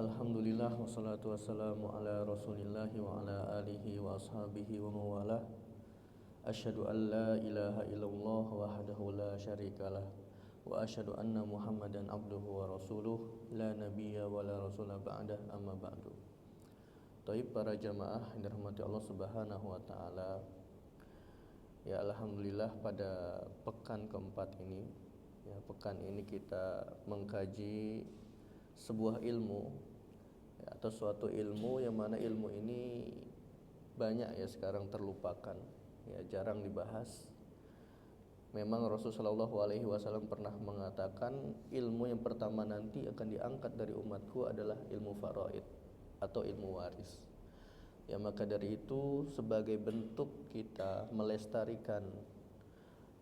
Alhamdulillah wassalatu wassalamu ala Rasulillah wa ala alihi wa ashabihi wa mawalah. Asyhadu an la ilaha illallah wahdahu la syarikalah wa asyhadu anna Muhammadan abduhu wa rasuluh la nabiyya wa la rasula ba'dah amma ba'du. Taib para jamaah yang dirahmati Allah Subhanahu wa taala. Ya alhamdulillah pada pekan keempat ini, pekan ini kita mengkaji sebuah ilmu atau suatu ilmu yang mana ilmu ini banyak sekarang terlupakan, jarang dibahas. Memang Rasulullah SAW pernah mengatakan ilmu yang pertama nanti akan diangkat dari umatku adalah ilmu faraid atau ilmu waris. Maka dari itu sebagai bentuk kita melestarikan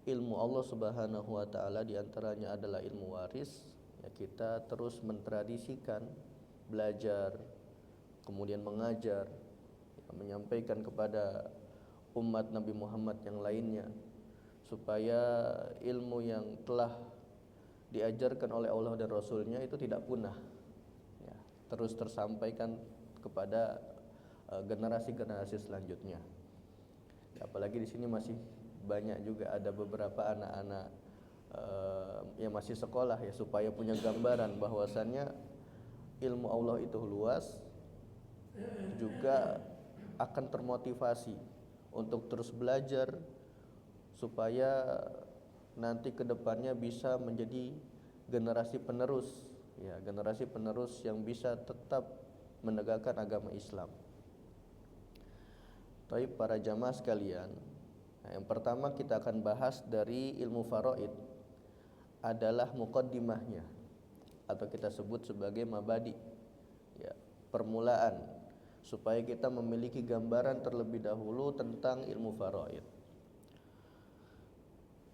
ilmu Allah Subhanahu wa taala, diantaranya adalah ilmu waris. Kita terus mentradisikan belajar, kemudian mengajar, menyampaikan kepada umat Nabi Muhammad yang lainnya supaya ilmu yang telah diajarkan oleh Allah dan Rasulnya itu tidak punah, terus tersampaikan kepada generasi-generasi selanjutnya. Apalagi di sini masih banyak juga ada beberapa anak-anak yang masih sekolah, supaya punya gambaran bahwasannya ilmu Allah itu luas, juga akan termotivasi untuk terus belajar supaya nanti kedepannya bisa menjadi generasi penerus, generasi penerus yang bisa tetap menegakkan agama Islam. Tapi para jamaah sekalian, yang pertama kita akan bahas dari ilmu faraid adalah muqaddimahnya, atau kita sebut sebagai mabadi, permulaan, supaya kita memiliki gambaran terlebih dahulu tentang ilmu faraid.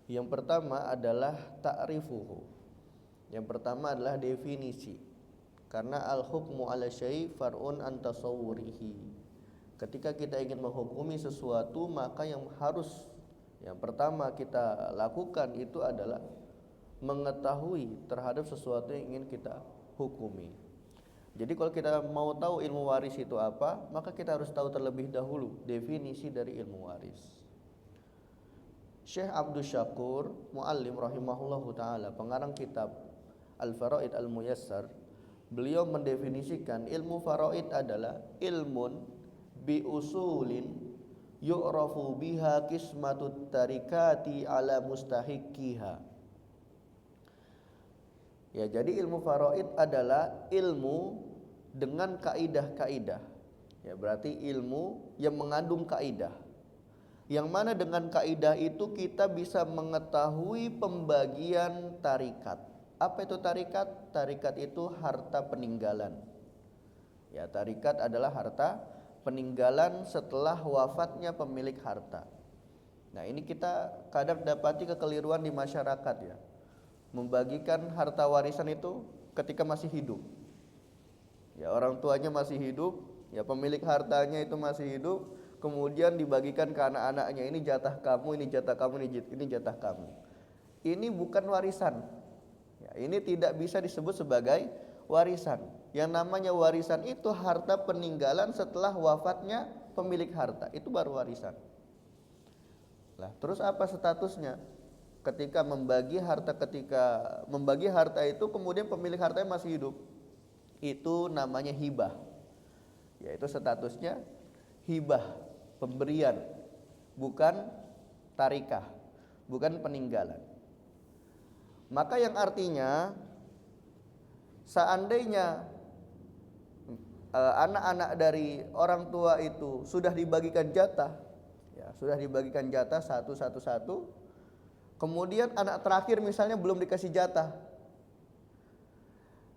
Yang pertama adalah ta'rifuhu. Yang pertama adalah definisi. Karena al-hukmu 'ala syai' far'un an tasawwurihi. Ketika kita ingin menghukumi sesuatu, maka yang pertama kita lakukan itu adalah mengetahui terhadap sesuatu yang ingin kita hukumi. Jadi kalau kita mau tahu ilmu waris itu apa, maka kita harus tahu terlebih dahulu definisi dari ilmu waris. Syekh Abdul Syakur Muallim rahimahullahu taala, pengarang kitab Al-Faraid Al-Muyassar, beliau mendefinisikan ilmu faraid adalah ilmun bi usulin yu'rafu biha qismatut tarikati ala mustahiqiha. Jadi ilmu faraid adalah ilmu dengan kaidah-kaidah. Berarti ilmu yang mengandung kaidah. Yang mana dengan kaidah itu kita bisa mengetahui pembagian tarikat. Apa itu tarikat? Tarikat itu harta peninggalan. Tarikat adalah harta peninggalan setelah wafatnya pemilik harta. Nah, ini kita kadang dapati kekeliruan di masyarakat, membagikan harta warisan itu ketika masih hidup. Orang tuanya masih hidup, pemilik hartanya itu masih hidup, kemudian dibagikan ke anak-anaknya, ini jatah kamu, ini jatah kamu, ini jatah kamu. Ini bukan warisan. Ini tidak bisa disebut sebagai warisan. Yang namanya warisan itu harta peninggalan setelah wafatnya pemilik harta, itu baru warisan. Terus apa statusnya? Ketika membagi harta itu kemudian pemilik hartanya masih hidup, itu namanya hibah. Yaitu statusnya hibah, pemberian, bukan tarikah, bukan peninggalan. Maka yang artinya seandainya anak-anak dari orang tua itu sudah dibagikan jatah, satu, kemudian anak terakhir misalnya belum dikasih jatah,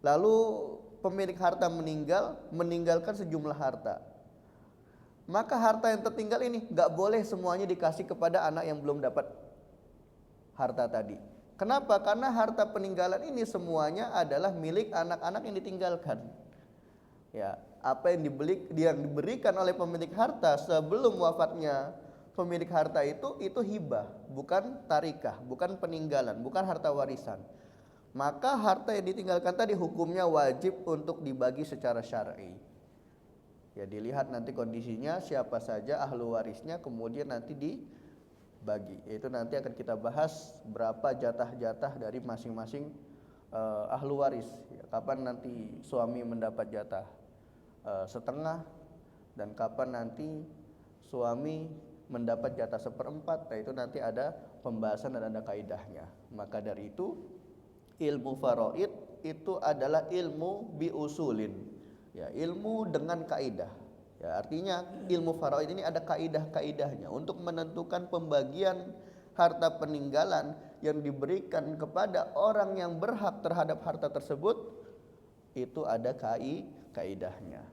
lalu pemilik harta meninggalkan sejumlah harta, maka harta yang tertinggal ini gak boleh semuanya dikasih kepada anak yang belum dapat harta tadi. Kenapa? Karena harta peninggalan ini semuanya adalah milik anak-anak yang ditinggalkan. Apa yang diberikan oleh pemilik harta sebelum wafatnya pemilik harta itu hibah, bukan tarikah, bukan peninggalan, bukan harta warisan. maka harta yang ditinggalkan tadi hukumnya wajib untuk dibagi secara syar'i. Ya, dilihat nanti kondisinya siapa saja ahlu warisnya, kemudian nanti dibagi. Itu nanti akan kita bahas berapa jatah-jatah dari masing-masing ahlu waris. Ya, kapan nanti suami mendapat jatah setengah, dan kapan nanti suami mendapat jatah seperempat. Nah, itu nanti ada pembahasan dan ada kaidahnya. Maka dari itu ilmu faraid itu adalah ilmu biusulin, ya, ilmu dengan kaidah. Ya, artinya ilmu faraid ini ada kaidah-kaidahnya untuk menentukan pembagian harta peninggalan yang diberikan kepada orang yang berhak terhadap harta tersebut. Itu ada kaidahnya.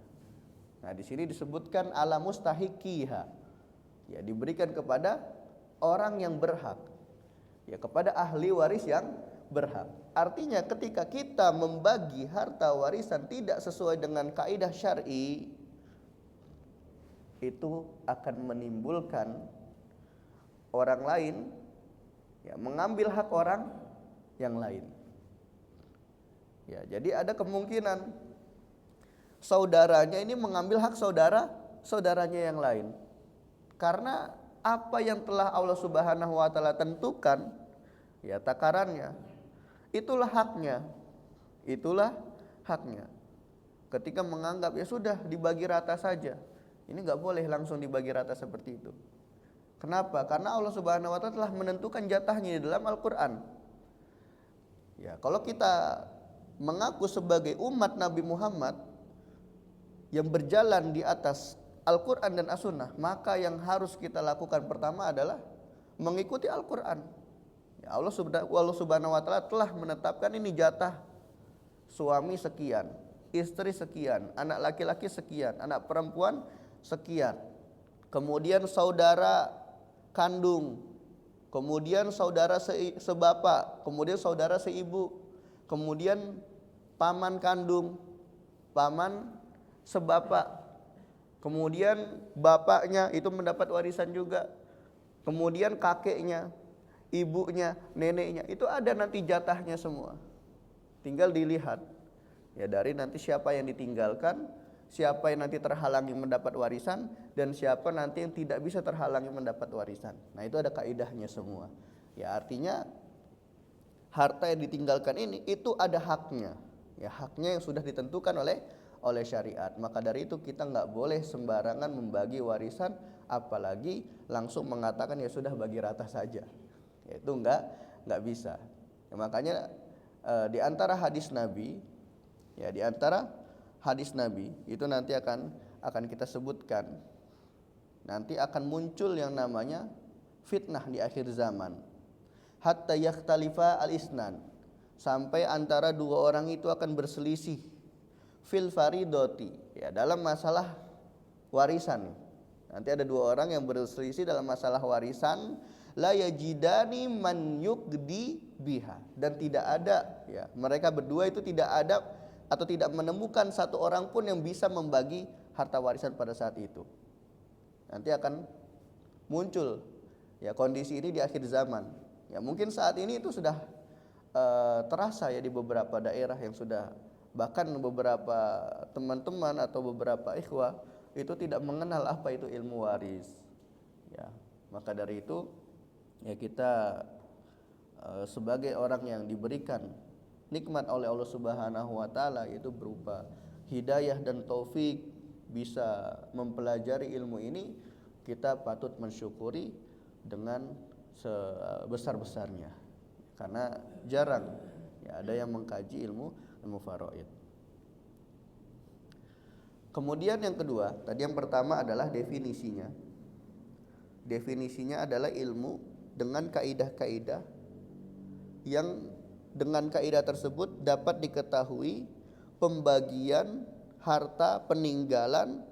Nah, di sini disebutkan ala mustahiqiha, ya, diberikan kepada orang yang berhak, ya, kepada ahli waris yang berhak. Artinya ketika kita membagi harta warisan tidak sesuai dengan kaidah syar'i, itu akan menimbulkan orang lain, ya, mengambil hak orang yang lain. Ya, jadi ada kemungkinan saudaranya ini mengambil hak saudaranya yang lain. Karena apa yang telah Allah Subhanahu wa taala tentukan, ya, takarannya, itulah haknya. Itulah haknya. Ketika menganggap ya sudah dibagi rata saja, ini enggak boleh langsung dibagi rata seperti itu. Kenapa? Karena Allah Subhanahu wa taala telah menentukan jatahnya di dalam Al-Qur'an. Ya, kalau kita mengaku sebagai umat Nabi Muhammad yang berjalan di atas Al-Quran dan As-Sunnah, maka yang harus kita lakukan pertama adalah mengikuti Al-Quran. Ya, Allah Subhanahu wa taala telah menetapkan ini jatah suami sekian, istri sekian, anak laki-laki sekian, anak perempuan sekian. Kemudian saudara kandung, kemudian saudara sebapak, kemudian saudara seibu, kemudian paman kandung, paman sebapak, kemudian bapaknya itu mendapat warisan juga, kemudian kakeknya, ibunya, neneknya, itu ada nanti jatahnya semua. Tinggal dilihat, ya, dari nanti siapa yang ditinggalkan, siapa yang nanti terhalangi mendapat warisan, dan siapa nanti yang tidak bisa terhalangi mendapat warisan. Nah, itu ada kaidahnya semua. Ya, artinya harta yang ditinggalkan ini itu ada haknya, ya, haknya yang sudah ditentukan oleh syariat. Maka dari itu kita nggak boleh sembarangan membagi warisan, apalagi langsung mengatakan ya sudah bagi rata saja. Ya, itu nggak bisa. Ya, makanya di antara hadis Nabi, ya, di antara hadis Nabi itu nanti akan kita sebutkan. Nanti akan muncul yang namanya fitnah di akhir zaman. Hatta yakhtalifa al-isnan, sampai antara dua orang itu akan berselisih fil faridoti, ya, dalam masalah warisan. Nanti ada dua orang yang berselisih dalam masalah warisan, la yajidani man yugdi biha, dan tidak ada, ya, mereka berdua itu tidak ada atau tidak menemukan satu orang pun yang bisa membagi harta warisan pada saat itu. Nanti akan muncul, ya, kondisi ini di akhir zaman. Ya, mungkin saat ini itu sudah terasa, ya, di beberapa daerah yang sudah, bahkan beberapa teman-teman atau beberapa ikhwah itu tidak mengenal apa itu ilmu waris. Ya, maka dari itu, ya, kita sebagai orang yang diberikan nikmat oleh Allah Subhanahu wa taala, yaitu berupa hidayah dan taufik bisa mempelajari ilmu ini, kita patut mensyukuri dengan sebesar-besarnya. Karena jarang, ya, ada yang mengkaji ilmu faraid. Kemudian yang kedua, tadi yang pertama adalah definisinya. Definisinya adalah ilmu dengan kaidah-kaidah yang dengan kaidah tersebut dapat diketahui pembagian harta peninggalan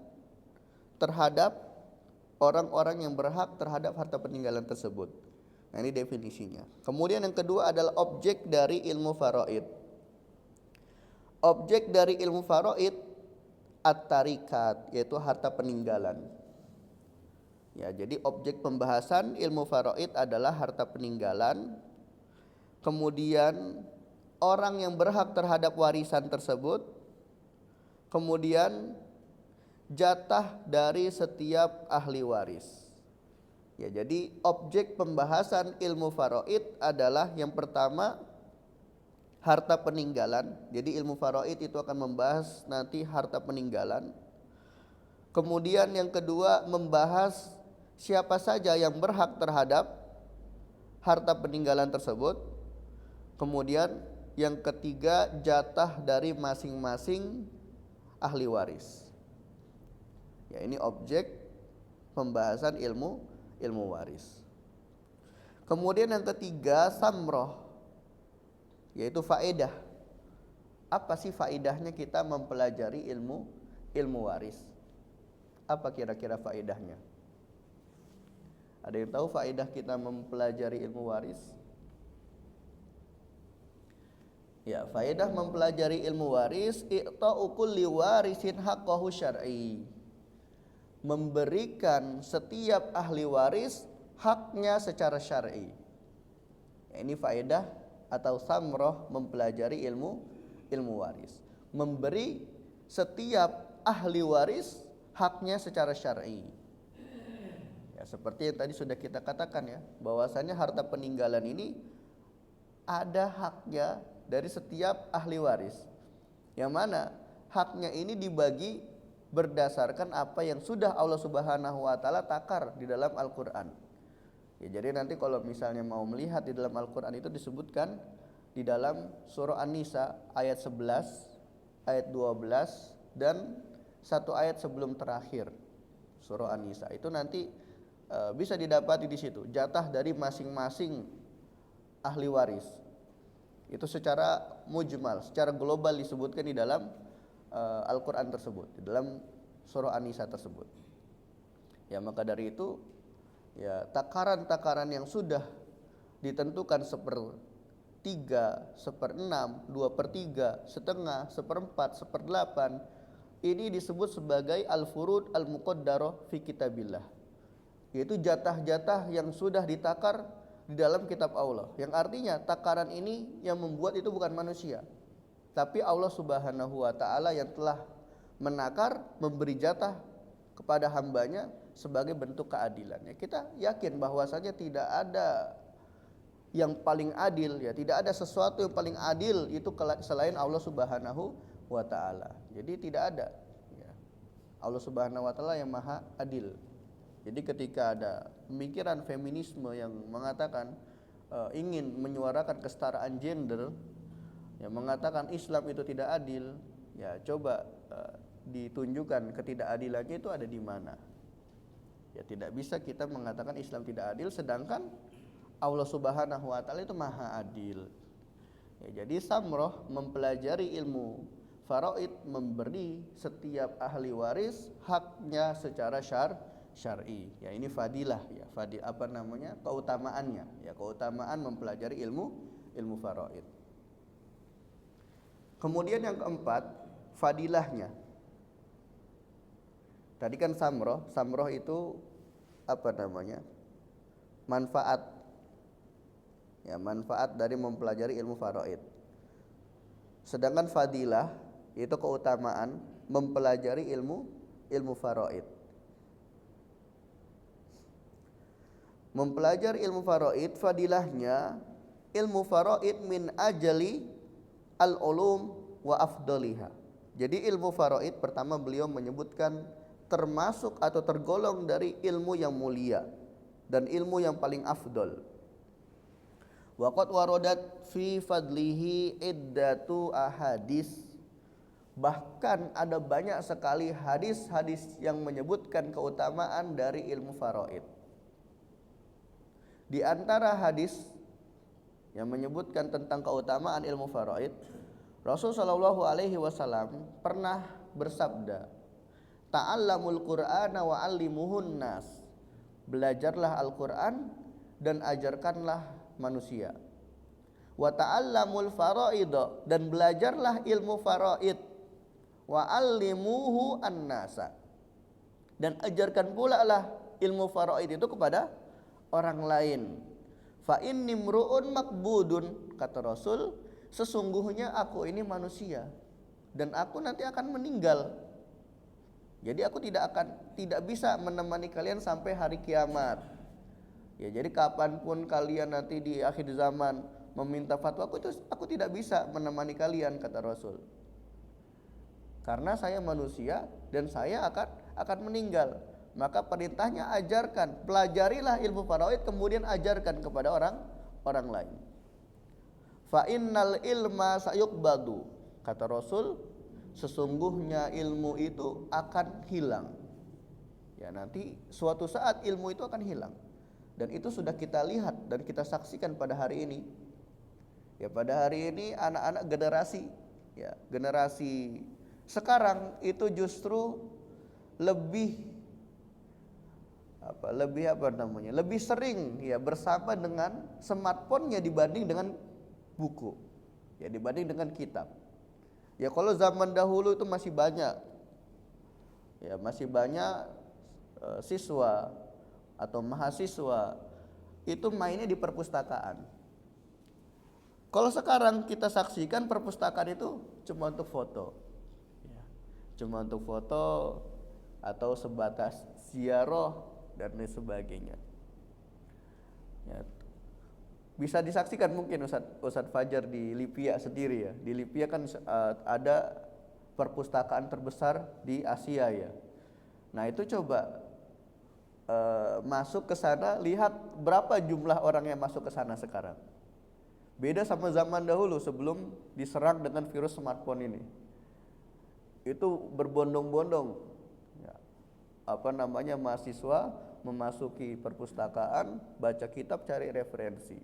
terhadap orang-orang yang berhak terhadap harta peninggalan tersebut. Nah, ini definisinya. Kemudian yang kedua adalah objek dari ilmu faraid. Objek dari ilmu faraid at-tarikat, yaitu harta peninggalan. Ya, jadi objek pembahasan ilmu faraid adalah harta peninggalan. Kemudian orang yang berhak terhadap warisan tersebut, kemudian jatah dari setiap ahli waris. Ya, jadi objek pembahasan ilmu faraid adalah yang pertama harta peninggalan. Jadi ilmu faraid itu akan membahas nanti harta peninggalan. Kemudian yang kedua membahas siapa saja yang berhak terhadap harta peninggalan tersebut. Kemudian yang ketiga jatah dari masing-masing ahli waris. Ya, ini objek pembahasan ilmu waris. Kemudian yang ketiga samroh, yaitu faedah. Apa sih faedahnya kita mempelajari ilmu waris? Apa kira-kira faedahnya? Ada yang tahu faedah kita mempelajari ilmu waris? Ya, faedah mempelajari ilmu waris i'ta'u kulli warisin haqqahu syar'i. Memberikan setiap ahli waris haknya secara syar'i. Ini faedah atau samroh mempelajari ilmu waris. Memberi setiap ahli waris haknya secara syar'i. Ya, seperti yang tadi sudah kita katakan ya, bahwasanya harta peninggalan ini ada haknya dari setiap ahli waris. Yang mana haknya ini dibagi berdasarkan apa yang sudah Allah Subhanahu wa taala takar di dalam Al-Qur'an. Ya, jadi nanti kalau misalnya mau melihat di dalam Al-Qur'an itu disebutkan di dalam surah An-Nisa ayat 11, ayat 12 dan satu ayat sebelum terakhir surah An-Nisa. Itu nanti bisa didapati di situ jatah dari masing-masing ahli waris. Itu secara mujmal, secara global disebutkan di dalam Al-Quran tersebut, di dalam surah An-Nisa tersebut. Ya, maka dari itu ya takaran-takaran yang sudah ditentukan 1/3, 1/6, 2/3, setengah, 1/4, 1/8 ini disebut sebagai al-furud al-muqaddarah fi kitabillah. Yaitu jatah-jatah yang sudah ditakar di dalam kitab Allah. Yang artinya takaran ini yang membuat itu bukan manusia, tapi Allah Subhanahu wa taala yang telah menakar, memberi jatah kepada hambanya sebagai bentuk keadilan. Ya, kita yakin bahwasanya tidak ada yang paling adil, ya tidak ada sesuatu yang paling adil itu selain Allah Subhanahu wa taala. Jadi tidak ada ya. Allah Subhanahu wa taala yang maha adil. Jadi ketika ada pemikiran feminisme yang mengatakan ingin menyuarakan kesetaraan gender, yang mengatakan Islam itu tidak adil, ya coba ditunjukkan ketidakadilannya itu ada di mana. Ya tidak bisa kita mengatakan Islam tidak adil sedangkan Allah Subhanahu wa taala itu maha adil. Ya, jadi samroh mempelajari ilmu faraid, memberi setiap ahli waris haknya secara syar'i. Ya, ini fadilah ya, keutamaannya. Ya, keutamaan mempelajari ilmu faraid. Kemudian yang keempat, fadilahnya. Tadi kan samroh itu manfaat. Ya, manfaat dari mempelajari ilmu faraid. Sedangkan fadilah itu keutamaan mempelajari ilmu faraid. Mempelajari ilmu faraid, fadilahnya ilmu faraid min ajali al-ulum wa afdaliha. Jadi ilmu faraid pertama beliau menyebutkan termasuk atau tergolong dari ilmu yang mulia dan ilmu yang paling afdol. Wa qad waradat fi fadlihi iddatu ahadis. Bahkan ada banyak sekali hadis-hadis yang menyebutkan keutamaan dari ilmu faraid. Di antara hadis yang menyebutkan tentang keutamaan ilmu faraid, Rasul sallallahu alaihi wasallam pernah bersabda, "Ta'allamul Qur'ana wa 'allimuhun nas." Belajarlah Al-Qur'an dan ajarkanlah manusia. Wa ta'allamul faraid, dan belajarlah ilmu faraid. Wa 'allimuhu an-nasa, dan ajarkan pula lah ilmu faraid itu kepada orang lain. Fa inni mru'un makbudun, kata Rasul, sesungguhnya aku ini manusia dan aku nanti akan meninggal. Jadi aku tidak bisa menemani kalian sampai hari kiamat. Ya, jadi kapanpun kalian nanti di akhir zaman meminta fatwa aku tidak bisa menemani kalian, kata Rasul. Karena saya manusia dan saya akan meninggal. Maka perintahnya ajarkan, pelajarilah ilmu faraid, kemudian ajarkan kepada orang lain. Fa innal ilma sayuqbadu, kata Rasul, sesungguhnya ilmu itu akan hilang. Ya, nanti suatu saat ilmu itu akan hilang. Dan itu sudah kita lihat dan kita saksikan pada hari ini. Ya, pada hari ini anak-anak generasi sekarang itu justru lebih lebih sering ya bersama dengan smartphone-nya dibanding dengan buku. Ya, dibanding dengan kitab. Ya, kalau zaman dahulu itu masih banyak siswa atau mahasiswa itu mainnya di perpustakaan. Kalau sekarang kita saksikan perpustakaan itu cuma untuk foto, atau sebatas ziarah dan lain sebagainya. Ya, bisa disaksikan mungkin Ustadz Fajar di Libya sendiri ya. Di Libya kan ada perpustakaan terbesar di Asia ya. Nah, itu coba masuk ke sana, lihat berapa jumlah orang yang masuk ke sana sekarang. Beda sama zaman dahulu sebelum diserang dengan virus smartphone ini. Itu berbondong-bondong ya, mahasiswa memasuki perpustakaan, baca kitab, cari referensi.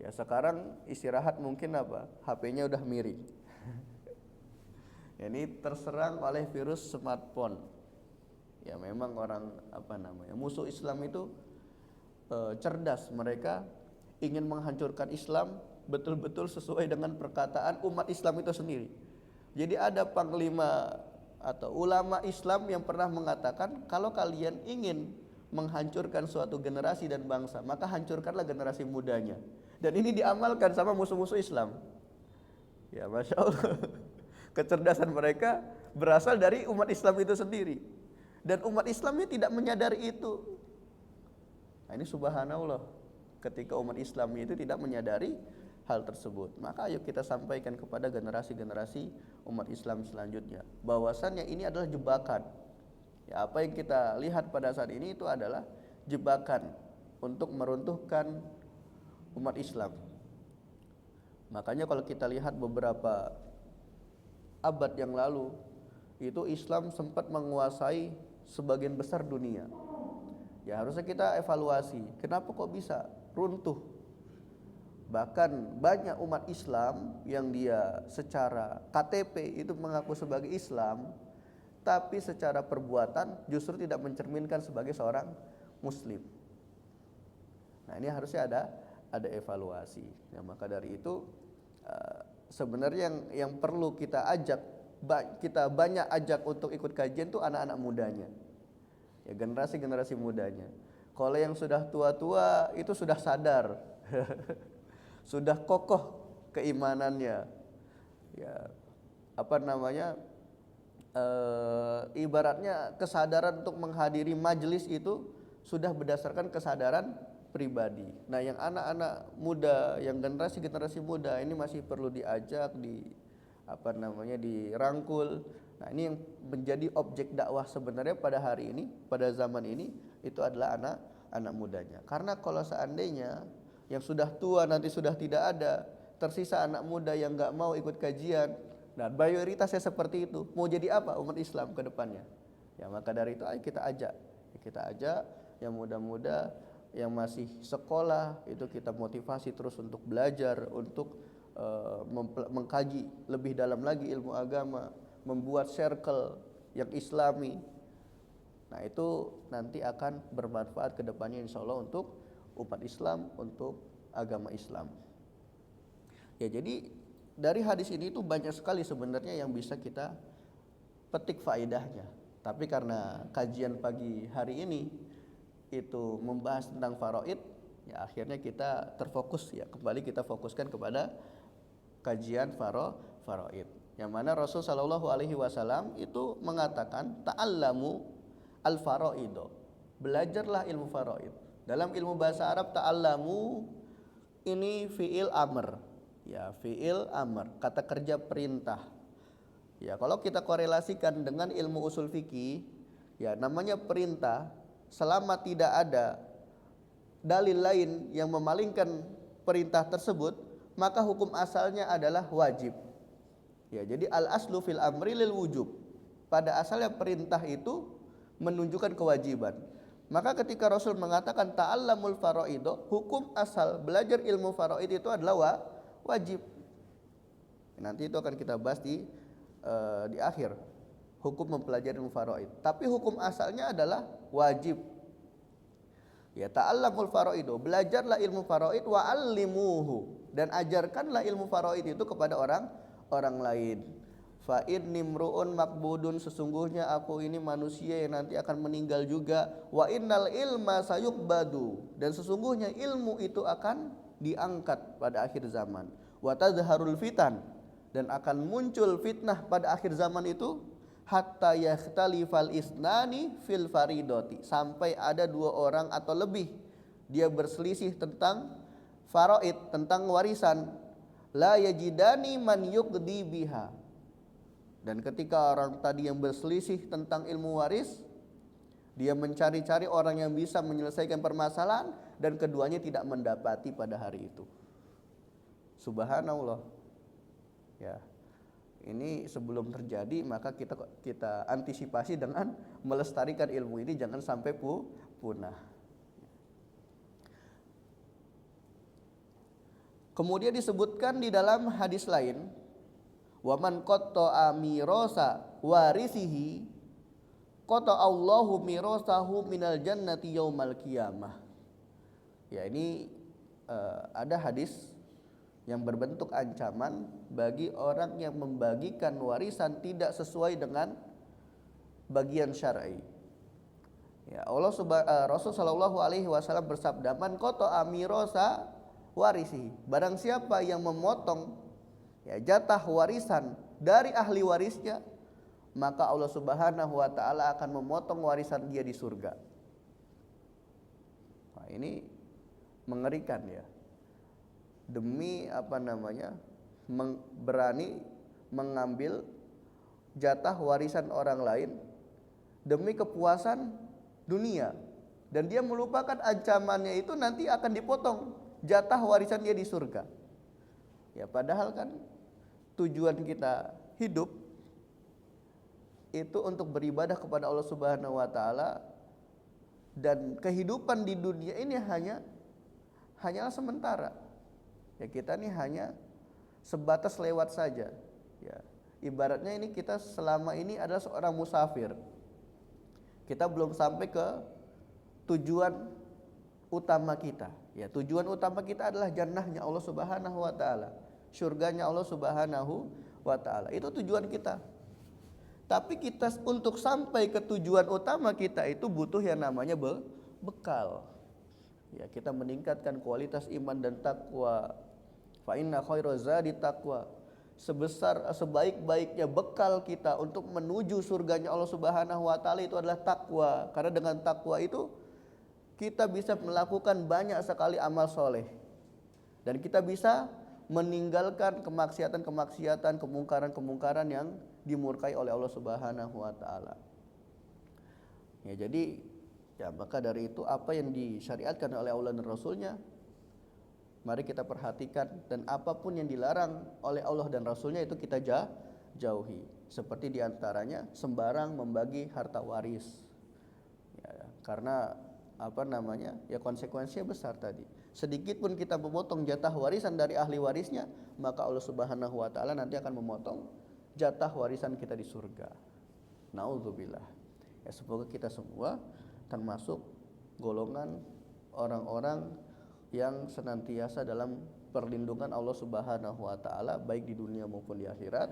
Ya, sekarang istirahat mungkin HP-nya udah miring. Ini terserang oleh virus smartphone. Ya, memang orang musuh Islam itu cerdas. Mereka ingin menghancurkan Islam betul-betul sesuai dengan perkataan umat Islam itu sendiri. Jadi ada panglima atau ulama Islam yang pernah mengatakan, kalau kalian ingin menghancurkan suatu generasi dan bangsa, maka hancurkanlah generasi mudanya. Dan ini diamalkan sama musuh-musuh Islam. Ya, Masya Allah. Kecerdasan mereka berasal dari umat Islam itu sendiri. Dan umat Islamnya tidak menyadari itu. Nah, ini subhanallah, ketika umat Islam itu tidak menyadari hal tersebut. Maka ayo kita sampaikan kepada generasi-generasi umat Islam selanjutnya bahwasannya ini adalah jebakan. Ya, apa yang kita lihat pada saat ini itu adalah jebakan untuk meruntuhkan umat Islam. Makanya kalau kita lihat beberapa abad yang lalu, itu Islam sempat menguasai sebagian besar dunia. Ya, harusnya kita evaluasi, kenapa kok bisa runtuh? Bahkan banyak umat Islam yang dia secara KTP itu mengaku sebagai Islam, tapi secara perbuatan justru tidak mencerminkan sebagai seorang Muslim. Nah, ini harusnya ada evaluasi. Ya, maka dari itu sebenarnya yang perlu kita banyak ajak untuk ikut kajian itu anak-anak mudanya. Ya, generasi mudanya. Kalau yang sudah tua-tua itu sudah sadar. Sudah kokoh keimanannya. Ya, ibaratnya kesadaran untuk menghadiri majelis itu sudah berdasarkan kesadaran pribadi. Nah, yang anak-anak muda, yang generasi muda ini masih perlu diajak, dirangkul. Nah, ini yang menjadi objek dakwah sebenarnya pada hari ini, pada zaman ini, itu adalah anak mudanya. Karena kalau seandainya yang sudah tua nanti sudah tidak ada, tersisa anak muda yang nggak mau ikut kajian, nah mayoritasnya seperti itu, mau jadi apa umat Islam ke depannya? Ya, maka dari itu ayo kita ajak yang muda-muda yang masih sekolah itu kita motivasi terus untuk belajar, untuk mengkaji lebih dalam lagi ilmu agama, membuat circle yang islami. Nah, itu nanti akan bermanfaat ke depannya insyaallah untuk umat Islam, untuk agama Islam. Ya, jadi dari hadis ini itu banyak sekali sebenarnya yang bisa kita petik faedahnya. Tapi karena kajian pagi hari ini itu membahas tentang faraid, ya akhirnya kita terfokus, ya kembali kita fokuskan kepada kajian faraid. Yang mana Rasul sallallahu alaihi wasallam itu mengatakan ta'allamu al-faraido. Belajarlah ilmu faraid. Dalam ilmu bahasa Arab ta'allamu ini fiil amr. Ya, fiil amr, kata kerja perintah. Ya, kalau kita korelasikan dengan ilmu usul fikih, ya namanya perintah selama tidak ada dalil lain yang memalingkan perintah tersebut, maka hukum asalnya adalah wajib. Ya, jadi al aslu fil amri lil wujub. Pada asalnya perintah itu menunjukkan kewajiban. Maka ketika Rasul mengatakan ta'allamul faraido, hukum asal belajar ilmu faraid itu adalah wajib. Nanti itu akan kita bahas di akhir hukum mempelajari ilmu faraid. Tapi hukum asalnya adalah wajib. Ya, ta'allamul faraido, belajarlah ilmu faraid wa 'allimuhu, dan ajarkanlah ilmu faraid itu kepada orang lain. Fa inni mru'un makbudun, sesungguhnya aku ini manusia yang nanti akan meninggal juga. Wa innal ilma sayuqbadu, dan sesungguhnya ilmu itu akan diangkat pada akhir zaman. Wa tadharul fitan, dan akan muncul fitnah pada akhir zaman itu. Hatta yakhtalifal isnani fil faridoti, sampai ada 2 orang atau lebih dia berselisih tentang faraid, tentang warisan. La yajidani man yuqdi biha, dan ketika orang tadi yang berselisih tentang ilmu waris, dia mencari-cari orang yang bisa menyelesaikan permasalahan, dan keduanya tidak mendapati pada hari itu. Subhanallah. Ya. Ini sebelum terjadi, maka kita antisipasi dengan melestarikan ilmu ini jangan sampai punah. Kemudian disebutkan di dalam hadis lain, wa man qatta'a mirasa warisihi qata'a Allahu mirasahu minal jannati yaumal qiyamah. Ya, ini ada hadis yang berbentuk ancaman bagi orang yang membagikan warisan tidak sesuai dengan bagian syar'i. Ya, Rasul sallallahu alaihi wasallam bersabda, man qata'a mirasa warisi, barang siapa yang memotong jatah warisan dari ahli warisnya, maka Allah Subhanahu wa taala akan memotong warisan dia di surga. Nah, ini mengerikan ya. Demi berani mengambil jatah warisan orang lain demi kepuasan dunia, dan dia melupakan ancamannya itu nanti akan dipotong jatah warisan dia di surga. Ya, padahal kan tujuan kita hidup itu untuk beribadah kepada Allah Subhanahu wa taala, dan kehidupan di dunia ini hanyalah sementara. Ya, kita ini hanya sebatas lewat saja. Ya, ibaratnya ini kita selama ini adalah seorang musafir. Kita belum sampai ke tujuan utama kita. Ya, tujuan utama kita adalah jannahnya Allah Subhanahu wa taala, surganya Allah Subhanahu wa taala. Itu tujuan kita. Tapi kita untuk sampai ke tujuan utama kita itu butuh yang namanya bekal. Ya, kita meningkatkan kualitas iman dan takwa. Fa inna khairaz zadi taqwa. Sebaik-baiknya bekal kita untuk menuju surganya Allah Subhanahu wa taala itu adalah takwa. Karena dengan takwa itu kita bisa melakukan banyak sekali amal soleh, dan kita bisa meninggalkan kemaksiatan-kemaksiatan, kemungkaran-kemungkaran yang dimurkai oleh Allah Subhanahu wa taala. Ya, jadi maka dari itu apa yang disyariatkan oleh Allah dan Rasulnya mari kita perhatikan, dan apapun yang dilarang oleh Allah dan Rasulnya itu kita jauhi. Seperti diantaranya sembarang membagi harta waris. Ya, karena konsekuensinya besar tadi. Sedikit pun kita memotong jatah warisan dari ahli warisnya, maka Allah Subhanahu wa taala nanti akan memotong jatah warisan kita di surga. Nauzubillah. Ya, semoga kita semua termasuk golongan orang-orang yang senantiasa dalam perlindungan Allah Subhanahu wa taala baik di dunia maupun di akhirat,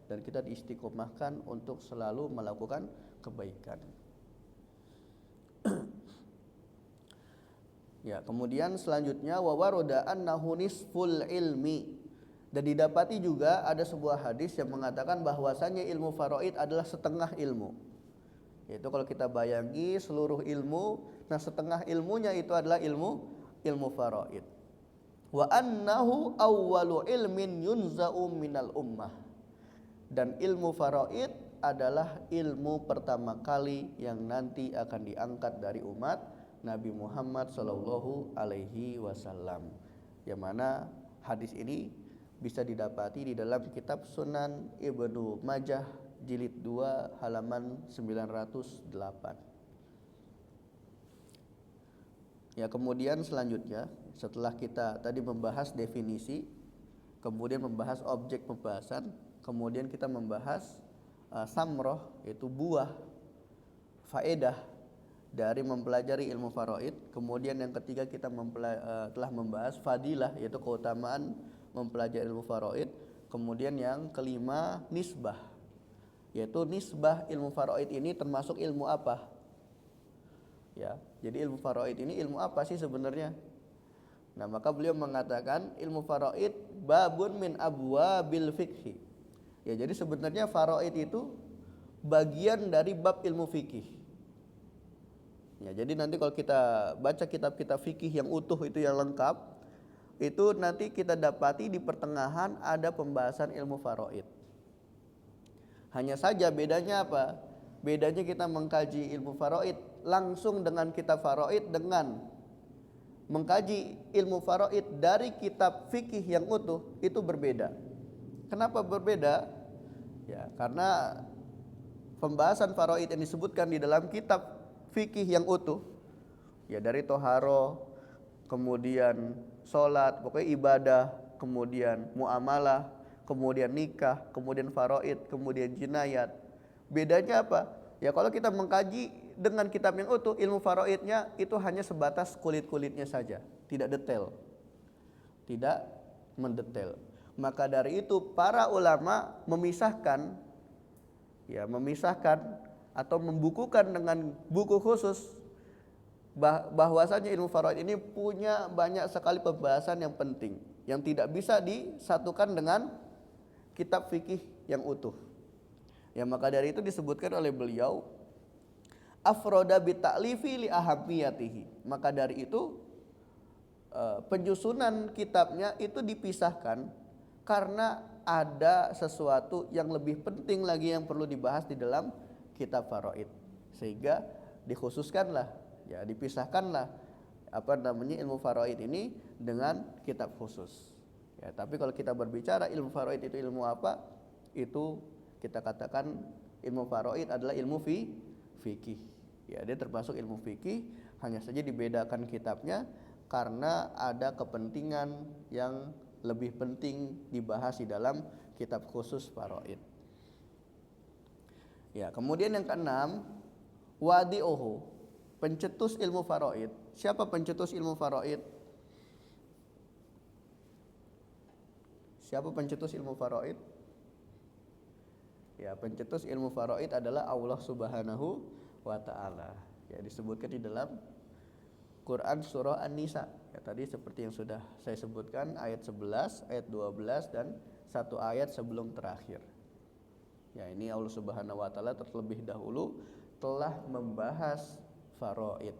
dan kita diistiqomahkan untuk selalu melakukan kebaikan. Ya, kemudian selanjutnya wa waroda annahu nisful ilmi, Dan didapati juga ada sebuah hadis yang mengatakan bahwasanya ilmu faraid adalah setengah ilmu. Yaitu kalau kita bayangi seluruh ilmu, nah setengah ilmunya itu adalah ilmu faraid. Wa annahu awwalu ilmin yunza'u minal ummah. Dan ilmu faraid adalah ilmu pertama kali yang nanti akan diangkat dari umat Nabi Muhammad sallallahu alaihi wasallam. Yang mana hadis ini bisa didapati di dalam kitab Sunan Ibnu Majah jilid 2 halaman 908. Ya, kemudian selanjutnya setelah kita tadi membahas definisi, kemudian membahas objek pembahasan, kemudian kita membahas samroh, yaitu buah faedah dari mempelajari ilmu faraid. Kemudian yang ketiga kita telah membahas fadilah, yaitu keutamaan mempelajari ilmu faraid. Kemudian yang kelima nisbah, yaitu nisbah ilmu faraid ini termasuk ilmu apa? Ya, jadi ilmu faraid ini ilmu apa sih sebenarnya? Nah, maka beliau mengatakan ilmu faraid babun min abwabil fikhi. Ya, jadi sebenarnya faraid itu bagian dari bab ilmu fikih. Ya, jadi nanti kalau kita baca kitab-kitab fikih yang utuh itu yang lengkap, itu nanti kita dapati di pertengahan ada pembahasan ilmu faraid. Hanya saja bedanya apa? Bedanya kita mengkaji ilmu faraid langsung dengan kitab faraid dengan mengkaji ilmu faraid dari kitab fikih yang utuh itu berbeda. Kenapa berbeda? Ya, karena pembahasan faraid yang disebutkan di dalam kitab fikih yang utuh, ya dari toharo, kemudian sholat, pokoknya ibadah, kemudian muamalah, kemudian nikah, kemudian faraid, kemudian jinayat. Bedanya apa? Ya kalau kita mengkaji dengan kitab yang utuh, ilmu faraidnya itu hanya sebatas kulit-kulitnya saja, tidak detail, tidak mendetail. Maka dari itu para ulama memisahkan atau membukukan dengan buku khusus bahwasanya ilmu faraid ini punya banyak sekali pembahasan yang penting yang tidak bisa disatukan dengan kitab fikih yang utuh. Ya, maka dari itu disebutkan oleh beliau afroda bita'lifi li ahamiyatihi. Maka dari itu penyusunan kitabnya itu dipisahkan karena ada sesuatu yang lebih penting lagi yang perlu dibahas di dalam kitab faraid, sehingga dikhususkanlah, ya dipisahkanlah ilmu faraid ini dengan kitab khusus. Ya, tapi kalau kita berbicara ilmu faraid itu ilmu apa? Itu kita katakan ilmu faraid adalah ilmu fikih. Ya, dia termasuk ilmu fikih, hanya saja dibedakan kitabnya karena ada kepentingan yang lebih penting dibahas di dalam kitab khusus faraid. Ya, kemudian yang keenam, wadi'uhu, pencetus ilmu faraid. Siapa pencetus ilmu faraid? Siapa pencetus ilmu faraid? Ya, pencetus ilmu faraid adalah Allah Subhanahu wa taala. Ya, disebutkan di dalam Quran surah An-Nisa. Ya, tadi seperti yang sudah saya sebutkan ayat 11, ayat 12 dan satu ayat sebelum terakhir. Ya, ini Allah Subhanahu wa taala terlebih dahulu telah membahas faraid.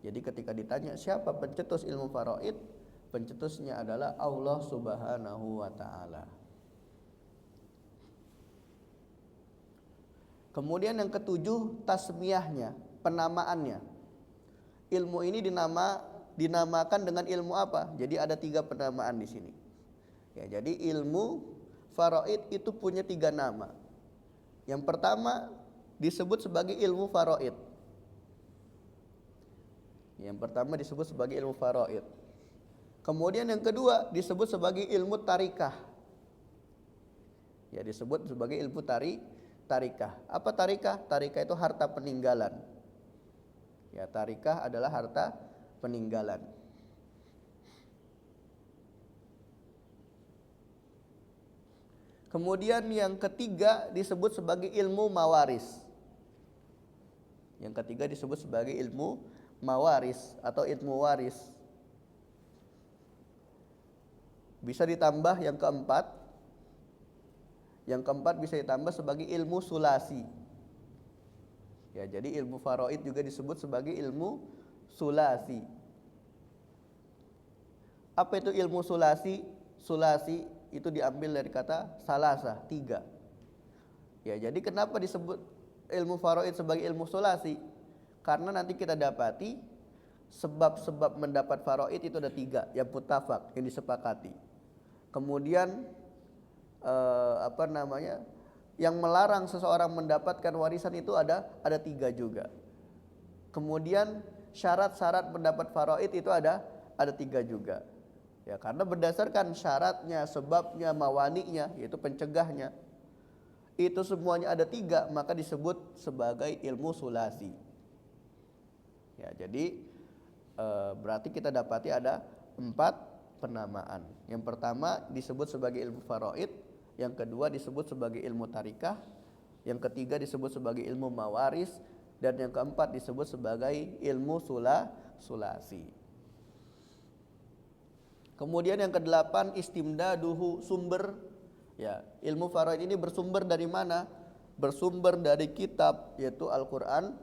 Jadi ketika ditanya siapa pencetus ilmu faraid, pencetusnya adalah Allah Subhanahu wa taala. Kemudian yang ketujuh, tasmiyahnya, penamaannya. Ilmu ini dinamakan dengan ilmu apa? Jadi ada 3 penamaan di sini. Ya, jadi ilmu faraid itu punya 3 nama. Yang pertama disebut sebagai ilmu faraid. Yang pertama disebut sebagai ilmu faraid. Kemudian yang kedua disebut sebagai ilmu tarikah. Ya, disebut sebagai ilmu tarikah. Apa tarikah? Tarikah itu harta peninggalan. Ya, tarikah adalah harta peninggalan. Kemudian yang ketiga disebut sebagai ilmu mawaris. Yang ketiga disebut sebagai ilmu mawaris atau ilmu waris. Bisa ditambah yang keempat. Yang keempat bisa ditambah sebagai ilmu sulasi. Ya, jadi ilmu faraid juga disebut sebagai ilmu sulasi. Apa itu ilmu sulasi? Sulasi itu diambil dari kata salasa, 3. Ya, jadi kenapa disebut ilmu faraid sebagai ilmu sulasi? Karena nanti kita dapati sebab-sebab mendapat faraid itu ada 3 yang muttafaq, yang disepakati. Kemudian yang melarang seseorang mendapatkan warisan itu ada 3 juga. Kemudian syarat-syarat mendapat faraid itu ada 3 juga. Ya, karena berdasarkan syaratnya, sebabnya, mawani'nya, yaitu pencegahnya, itu semuanya ada 3, maka disebut sebagai ilmu sulasi. Ya, jadi berarti kita dapati ada 4 penamaan. Yang pertama disebut sebagai ilmu faraid, yang kedua disebut sebagai ilmu tarikah, yang ketiga disebut sebagai ilmu mawaris, dan yang keempat disebut sebagai ilmu sulasi. Kemudian yang kedelapan istimdaduhu, sumber. Ya, ilmu faraid ini bersumber dari mana? Bersumber dari kitab, yaitu Al-Qur'an,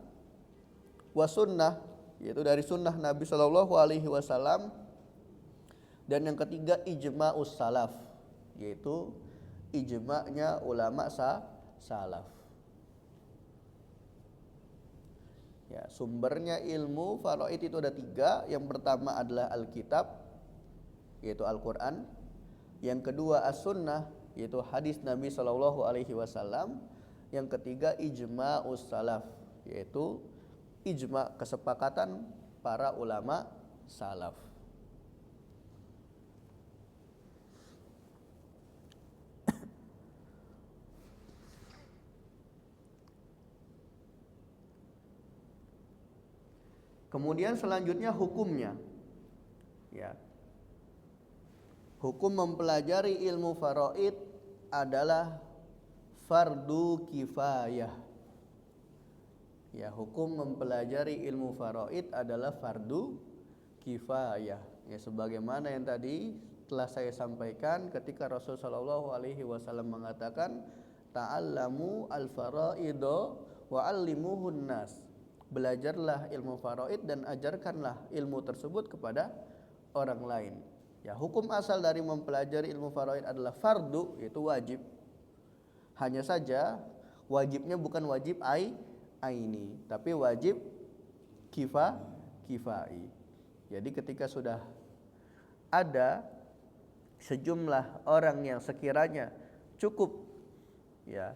wa sunnah, yaitu dari sunnah Nabi SAW. Dan yang ketiga ijma'us salaf, yaitu ijma'nya ulama salaf. Ya, sumbernya ilmu faraid itu ada 3. Yang pertama adalah Alkitab, yaitu Al-Qur'an. Yang kedua as-sunnah, yaitu hadis Nabi SAW. Yang ketiga ijma'us salaf, yaitu ijma', kesepakatan para ulama salaf. Kemudian selanjutnya hukumnya. Ya. Hukum mempelajari ilmu faraid adalah fardu kifayah. Ya, hukum mempelajari ilmu faraid adalah fardu kifayah. Ya, sebagaimana yang tadi telah saya sampaikan ketika Rasulullah SAW mengatakan, ta'allamu al-faraido wa 'allimuhun nas. Belajarlah ilmu faraid dan ajarkanlah ilmu tersebut kepada orang lain. Ya, hukum asal dari mempelajari ilmu faraid adalah fardu, yaitu wajib. Hanya saja wajibnya bukan wajib aini, tapi wajib kifai. Jadi ketika sudah ada sejumlah orang yang sekiranya cukup, ya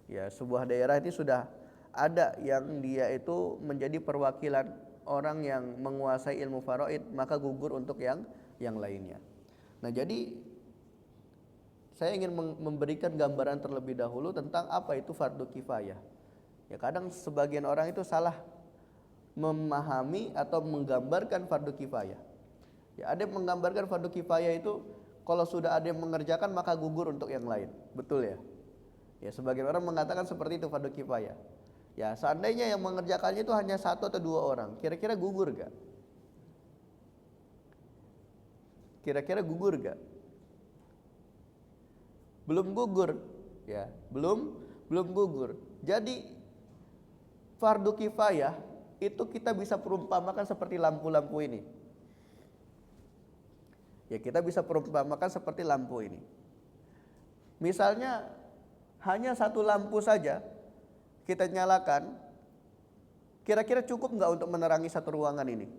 sebuah daerah ini sudah ada yang dia itu menjadi perwakilan orang yang menguasai ilmu faraid, maka gugur untuk yang lainnya. Nah, jadi saya ingin memberikan gambaran terlebih dahulu tentang apa itu fardu kifayah. Ya, kadang sebagian orang itu salah memahami atau menggambarkan fardu kifayah. Ya, ada yang menggambarkan fardu kifayah itu kalau sudah ada yang mengerjakan maka gugur untuk yang lain. Betul ya? Ya, sebagian orang mengatakan seperti itu fardu kifayah. Ya, seandainya yang mengerjakannya itu hanya 1 atau 2 orang, kira-kira gugur gak? Kira-kira gugur gak? Belum gugur, ya, belum gugur. Jadi fardu kifayah itu kita bisa perumpamakan seperti lampu-lampu ini. Ya, kita bisa perumpamakan seperti lampu ini. Misalnya hanya 1 lampu saja kita nyalakan, kira-kira cukup nggak untuk menerangi 1 ruangan ini?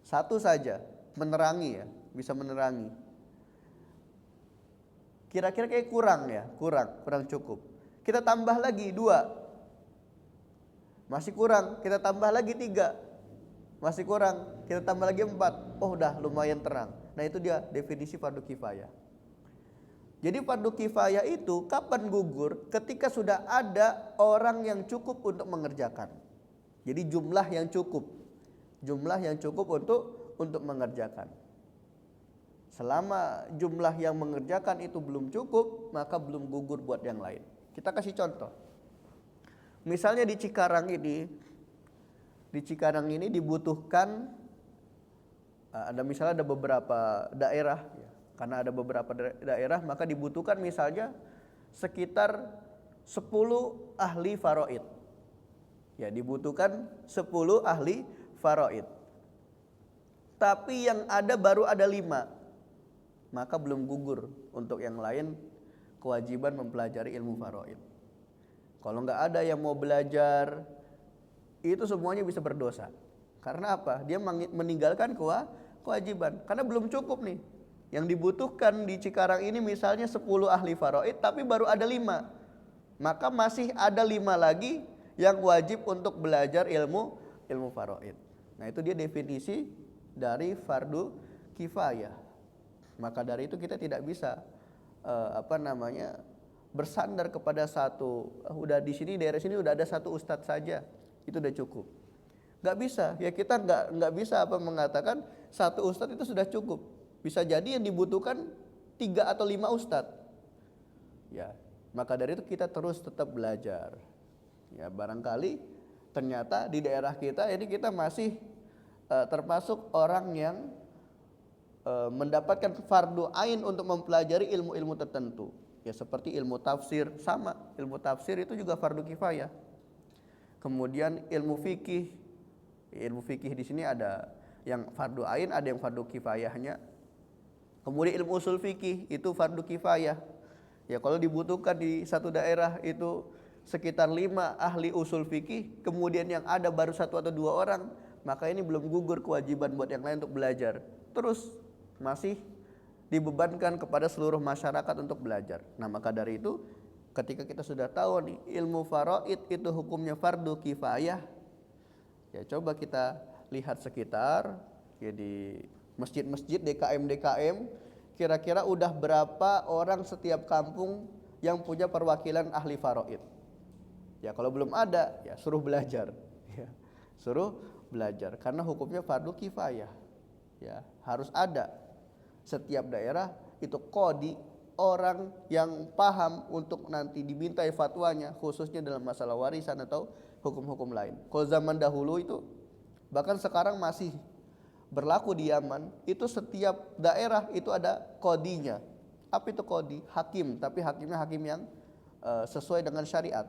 1 saja menerangi, ya, bisa menerangi. Kira-kira kayak kurang cukup. Kita tambah lagi 2, masih kurang. Kita tambah lagi 3, masih kurang. Kita tambah lagi 4, oh udah lumayan terang. Nah, itu dia definisi fardu kifayah. Jadi fardu kifayah itu kapan gugur? Ketika sudah ada orang yang cukup untuk mengerjakan. Jadi jumlah yang cukup untuk mengerjakan. Selama jumlah yang mengerjakan itu belum cukup, maka belum gugur buat yang lain. Kita kasih contoh. Misalnya di Cikarang ini dibutuhkan Ada misalnya ada beberapa daerah, ya. Karena ada beberapa daerah maka dibutuhkan misalnya sekitar 10 ahli faraid. Ya, dibutuhkan 10 ahli faraid. Tapi yang ada baru ada 5. Maka belum gugur untuk yang lain kewajiban mempelajari ilmu faraid. Kalau nggak ada yang mau belajar, itu semuanya bisa berdosa. Karena apa? Dia meninggalkan kewajiban. Karena belum cukup nih. Yang dibutuhkan di Cikarang ini misalnya 10 ahli faraid, tapi baru ada 5. Maka masih ada 5 lagi yang wajib untuk belajar ilmu faraid. Nah, itu dia definisi dari fardu kifayah. Maka dari itu kita tidak bisa bersandar kepada satu, udah di sini daerah sini udah ada satu ustadz saja, itu udah cukup. Nggak bisa, ya kita nggak bisa mengatakan satu ustadz itu sudah cukup. Bisa jadi yang dibutuhkan 3 atau 5 ustadz. Ya, maka dari itu kita terus tetap belajar. Ya, barangkali ternyata di daerah kita ini kita masih termasuk orang yang mendapatkan fardu ain untuk mempelajari ilmu-ilmu tertentu. Ya, seperti ilmu tafsir, sama ilmu tafsir itu juga fardu kifayah. Kemudian ilmu fikih di sini ada yang fardu ain, ada yang fardu kifayahnya. Kemudian ilmu usul fikih itu fardu kifayah. Ya, kalau dibutuhkan di satu daerah itu sekitar 5 ahli usul fikih, kemudian yang ada baru 1 atau 2 orang, maka ini belum gugur kewajiban buat yang lain untuk belajar. Terus masih dibebankan kepada seluruh masyarakat untuk belajar. Nah, maka dari itu ketika kita sudah tahu nih ilmu faraid itu hukumnya fardu kifayah, ya coba kita lihat sekitar, ya di masjid-masjid DKM kira-kira udah berapa orang setiap kampung yang punya perwakilan ahli faraid. Ya, kalau belum ada, ya suruh belajar, ya suruh belajar karena hukumnya fardu kifayah. Ya, harus ada setiap daerah itu qadi, orang yang paham untuk nanti dimintai fatwanya khususnya dalam masalah warisan atau hukum-hukum lain. Kalau zaman dahulu itu, bahkan sekarang masih berlaku di Yaman, itu setiap daerah itu ada qadinya. Apa itu qadi? Hakim, tapi hakimnya hakim yang sesuai dengan syariat.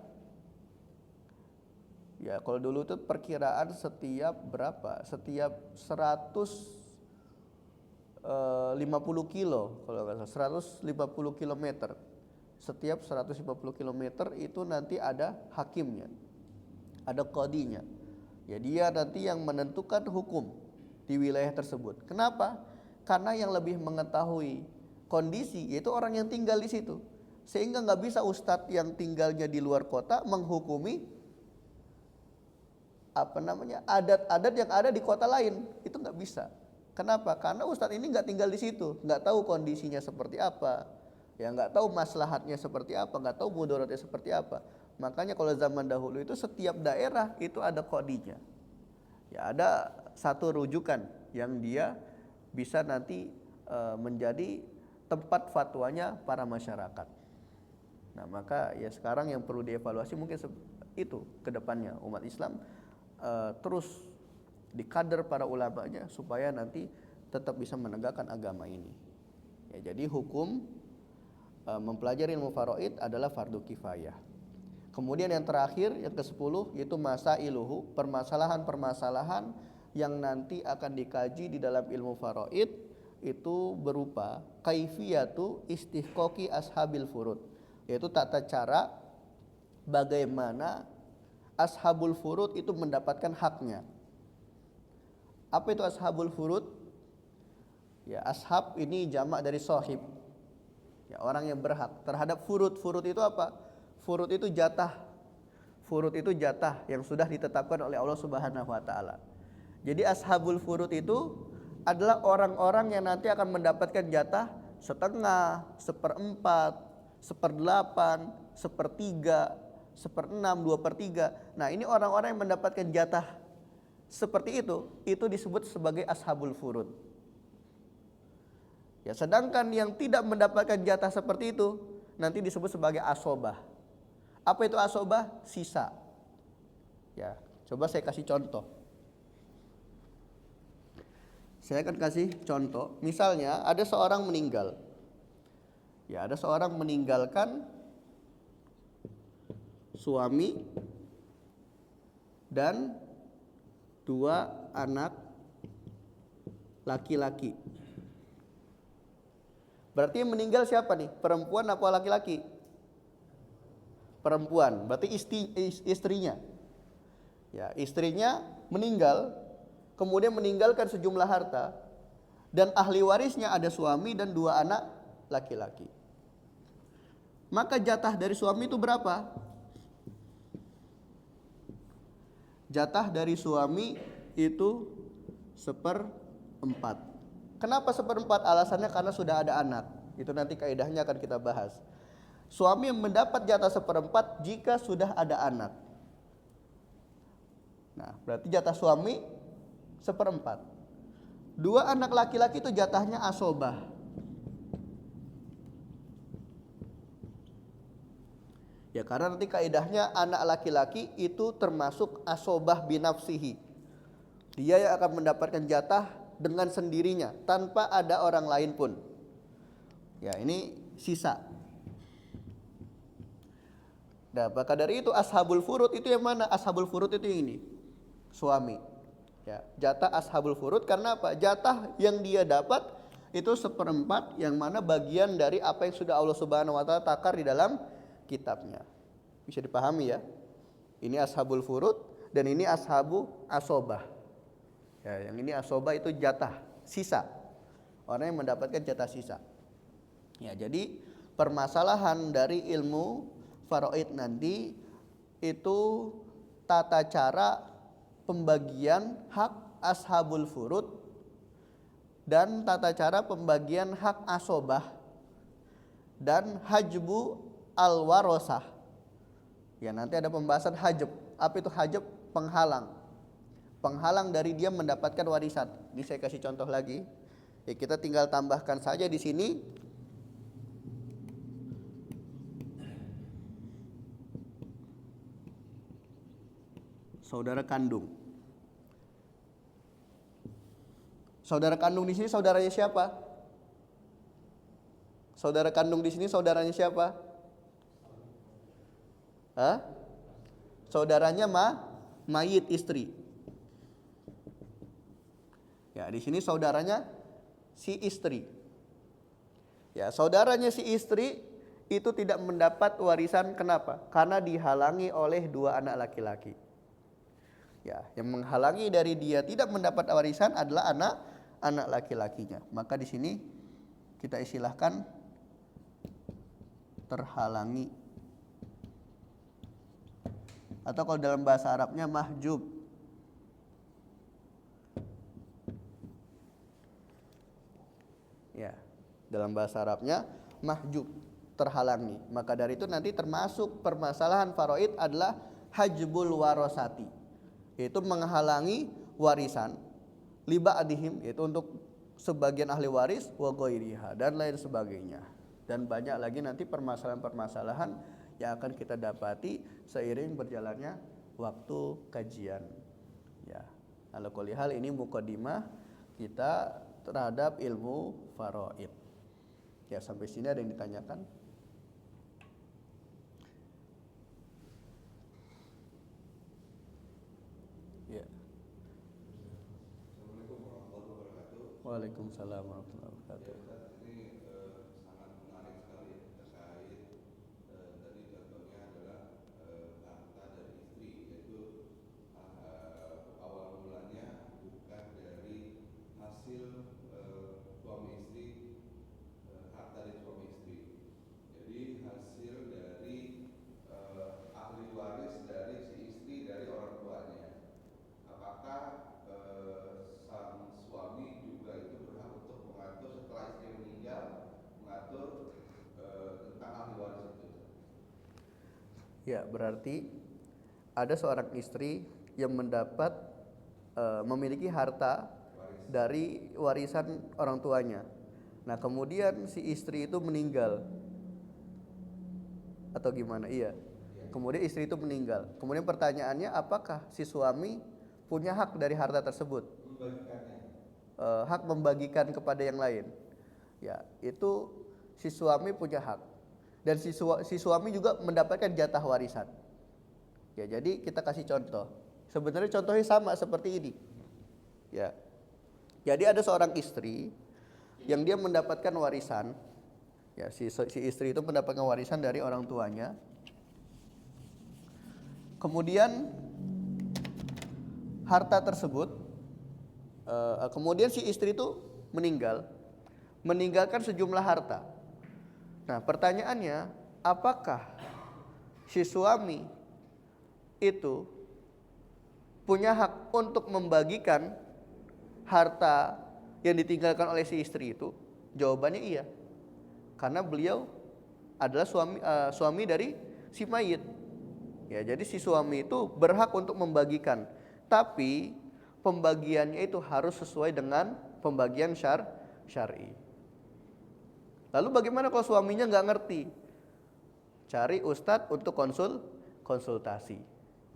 Ya, kalau dulu itu perkiraan setiap berapa? Setiap 150 kilo, kalau nggak salah 150 kilometer. Setiap 150 kilometer itu nanti ada hakimnya, ada qadinya. Ya, dia nanti yang menentukan hukum di wilayah tersebut. Kenapa? Karena yang lebih mengetahui kondisi yaitu orang yang tinggal di situ. Sehingga nggak bisa ustadz yang tinggalnya di luar kota menghukumi adat-adat yang ada di kota lain. Itu nggak bisa. Kenapa? Karena ustadz ini nggak tinggal di situ, nggak tahu kondisinya seperti apa, ya nggak tahu maslahatnya seperti apa, nggak tahu mudaratnya seperti apa. Makanya kalau zaman dahulu itu setiap daerah itu ada qadinya. Ya, ada satu rujukan yang dia bisa nanti menjadi tempat fatwanya para masyarakat. Nah, maka ya sekarang yang perlu dievaluasi mungkin itu ke depannya umat Islam terus dikader para ulamanya supaya nanti tetap bisa menegakkan agama ini. Ya, jadi hukum mempelajari ilmu faraid adalah fardu kifayah. Kemudian yang terakhir, yang ke-10 yaitu masailuhu, permasalahan-permasalahan yang nanti akan dikaji di dalam ilmu faraid itu berupa kaifiyatu istihqaqi ashabil furud, yaitu tata cara bagaimana ashabul furud itu mendapatkan haknya. Apa itu ashabul furud? Ya, ashab ini jamak dari sahib. Ya, orang yang berhak terhadap furud. Furud itu apa? Furud itu jatah. Furud itu jatah yang sudah ditetapkan oleh Allah Subhanahu wa taala. Jadi ashabul furud itu adalah orang-orang yang nanti akan mendapatkan jatah setengah, 1/4, 1/8, 1/3, 1/6, 2/3. Nah, ini orang-orang yang mendapatkan jatah seperti itu disebut sebagai ashabul furud. Ya, sedangkan yang tidak mendapatkan jatah seperti itu nanti disebut sebagai asobah. Apa itu asobah? Sisa. Ya, coba saya kasih contoh. Saya akan kasih contoh. Misalnya ada seorang meninggal. Ya, ada seorang meninggalkan suami dan 2 anak laki-laki. Berarti yang meninggal siapa nih? Perempuan apa laki-laki? Perempuan. Berarti istrinya. Ya, istrinya meninggal, kemudian meninggalkan sejumlah harta, dan ahli warisnya ada suami dan 2 anak laki-laki. Maka jatah dari suami itu berapa? Jatah dari suami itu 1/4. Kenapa 1/4? Alasannya karena sudah ada anak. Itu nanti kaidahnya akan kita bahas. Suami mendapat jatah 1/4 jika sudah ada anak. Nah, berarti jatah suami 1/4. 2 anak laki-laki itu jatahnya asobah. Ya, karena nanti kaidahnya anak laki-laki itu termasuk asobah binafsihi. Dia yang akan mendapatkan jatah dengan sendirinya tanpa ada orang lain pun. Ya, ini sisa. Nah, maka dari itu ashabul furud itu yang mana? Ashabul furud itu yang ini. Suami. Ya, jatah ashabul furud karena apa? Jatah yang dia dapat itu 1/4 yang mana bagian dari apa yang sudah Allah Subhanahu wa taala takar di dalam kitabnya. Bisa dipahami ya? Ini ashabul furud dan ini ashabu asobah. Ya, yang ini asobah itu jatah sisa. Orang yang mendapatkan jatah sisa. Ya, jadi permasalahan dari ilmu faraid nanti itu tata cara pembagian hak ashabul furud dan tata cara pembagian hak asobah dan hajbu al-warosah. Ya, nanti ada pembahasan hajab. Apa itu hajab? Penghalang. Penghalang dari dia mendapatkan warisan. Ini saya kasih contoh lagi. Ya, kita tinggal tambahkan saja di sini. Saudara kandung. Saudara kandung di sini saudaranya siapa? Saudara kandung di sini saudaranya siapa? Hah? Saudaranya mayit istri. Ya, di sini saudaranya si istri. Ya, saudaranya si istri itu tidak mendapat warisan. Kenapa? Karena dihalangi oleh 2 anak laki-laki. Ya, yang menghalangi dari dia tidak mendapat warisan adalah anak laki-lakinya. Maka di sini kita istilahkan terhalangi. Atau kalau dalam bahasa Arabnya mahjub. Ya, dalam bahasa Arabnya mahjub, terhalangi. Maka dari itu nanti termasuk permasalahan faraid adalah hajbul warosati. Yaitu menghalangi warisan liba adihim, yaitu untuk sebagian ahli waris wa ghairiha dan lain sebagainya. Dan banyak lagi nanti permasalahan-permasalahan yang akan kita dapati seiring berjalannya waktu kajian. Ya, ala kulli hal ini mukadimah kita terhadap ilmu faraid. Ya, sampai sini ada yang ditanyakan? Ya. Assalamualaikum warahmatullahi wabarakatuh. Waalaikumsalam warahmatullahi wabarakatuh. Ini sangat menarik sekali terkait tadi contohnya adalah harta dari istri, yaitu awal mulanya bukan dari hasil suami istri, harta dari suami istri. Jadi hasil dari ahli waris dari si istri dari orang tuanya. Apakah sang suami juga itu berhak untuk mengatur setelah istri meninggal, mengatur tentang ahli waris itu? Ya, berarti ada seorang istri yang mendapat memiliki harta dari warisan orang tuanya. Nah, kemudian si istri itu meninggal. Atau gimana? Iya. Kemudian istri itu meninggal. Kemudian pertanyaannya, apakah si suami punya hak dari harta tersebut? Membagikannya. hak membagikan kepada yang lain. Ya, itu si suami punya hak. Dan si suami juga mendapatkan jatah warisan. Ya, jadi kita kasih contoh. Sebenarnya contohnya sama seperti ini. Ya. Jadi ada seorang istri yang dia mendapatkan warisan. Ya, si istri itu mendapatkan warisan dari orang tuanya. Kemudian harta tersebut, kemudian si istri itu meninggalkan sejumlah harta. Nah, pertanyaannya, apakah si suami itu punya hak untuk membagikan harta yang ditinggalkan oleh si istri itu? Jawabannya iya, karena beliau adalah suami dari si mayit. Ya, jadi si suami itu berhak untuk membagikan, tapi pembagiannya itu harus sesuai dengan pembagian syar'i. Lalu bagaimana kalau suaminya nggak ngerti? Cari ustadz untuk konsultasi.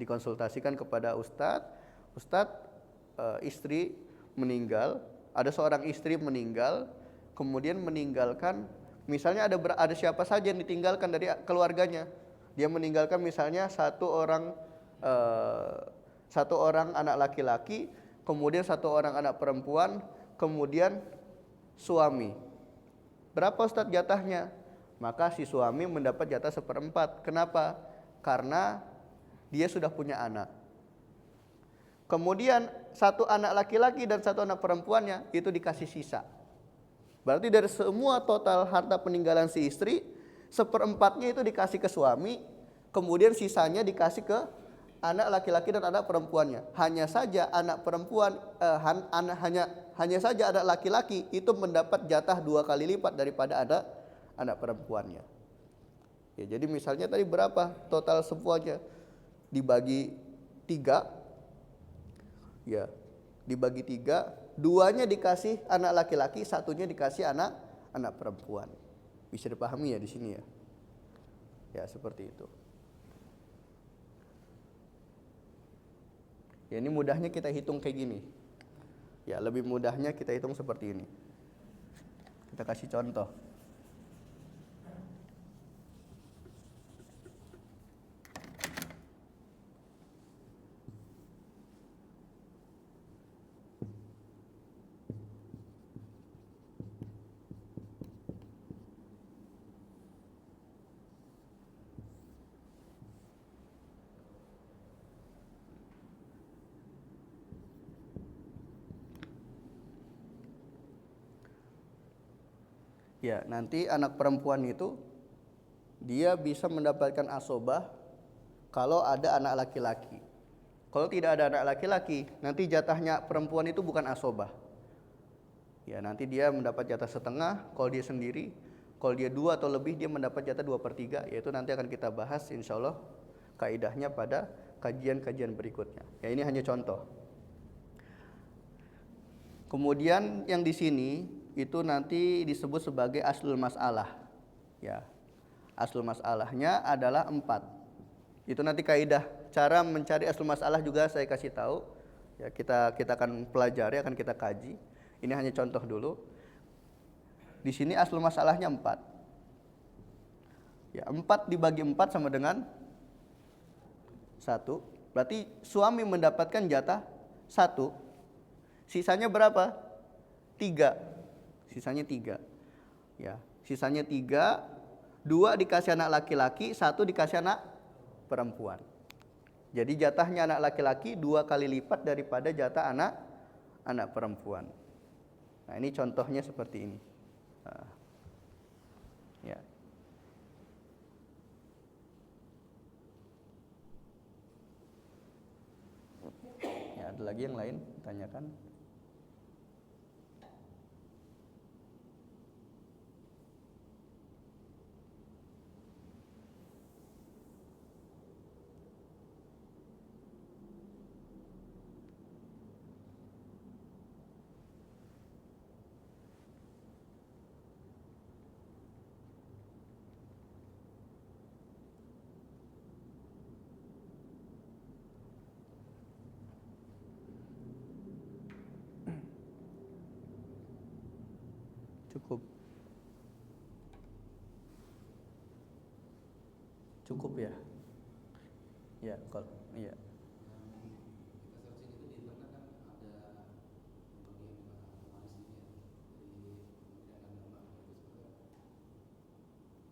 Dikonsultasikan kepada ustadz. Istri meninggal, ada seorang istri meninggal, kemudian meninggalkan, misalnya ada siapa saja yang ditinggalkan dari keluarganya. Dia meninggalkan misalnya satu orang anak laki-laki, kemudian satu orang anak perempuan, kemudian suami. Berapa Ustadz jatahnya? Maka si suami mendapat jatah 1/4. Kenapa? Karena dia sudah punya anak. Kemudian satu anak laki-laki dan satu anak perempuannya itu dikasih sisa. Berarti dari semua total harta peninggalan si istri, 1/4-nya itu dikasih ke suami, kemudian sisanya dikasih ke anak laki-laki dan anak perempuannya. Hanya saja anak perempuan, hanya saja anak laki-laki itu mendapat jatah 2 kali lipat daripada anak perempuannya. Ya, jadi misalnya tadi berapa total semuanya? Dibagi 3. Ya, dibagi 3, 2-nya dikasih anak laki-laki, 1-nya dikasih anak perempuan. Bisa dipahami ya di sini ya. Ya, seperti itu. Ya, ini mudahnya kita hitung kayak gini. Ya, lebih mudahnya kita hitung seperti ini. Kita kasih contoh. Ya, nanti anak perempuan itu dia bisa mendapatkan asobah kalau ada anak laki-laki. Kalau tidak ada anak laki-laki, nanti jatahnya perempuan itu bukan asobah. Ya, nanti dia mendapat jatah setengah kalau dia sendiri. Kalau dia 2 atau lebih, dia mendapat jatah 2/3. Yaitu nanti akan kita bahas insya Allah kaidahnya pada kajian-kajian berikutnya. Ya, ini hanya contoh. Kemudian yang di sini itu nanti disebut sebagai aslul mas'alah. Ya, aslul mas'alahnya adalah 4. Itu nanti kaidah cara mencari aslul mas'alah juga saya kasih tahu. Ya, kita akan pelajari, akan kita kaji. Ini hanya contoh dulu. Di sini aslul mas'alahnya 4. Ya, 4 dibagi 4 sama dengan 1. Berarti suami mendapatkan jatah 1. Sisanya berapa? 3. Sisanya 3. Ya, sisanya 3, 2 dikasih anak laki-laki, 1 dikasih anak perempuan. Jadi jatahnya anak laki-laki 2 kali lipat daripada jatah anak perempuan. Nah, ini contohnya seperti ini. Nah, ya. Ya, ada lagi yang lain tanyakan? Cukup. Cukup ya. Ya, kalau iya.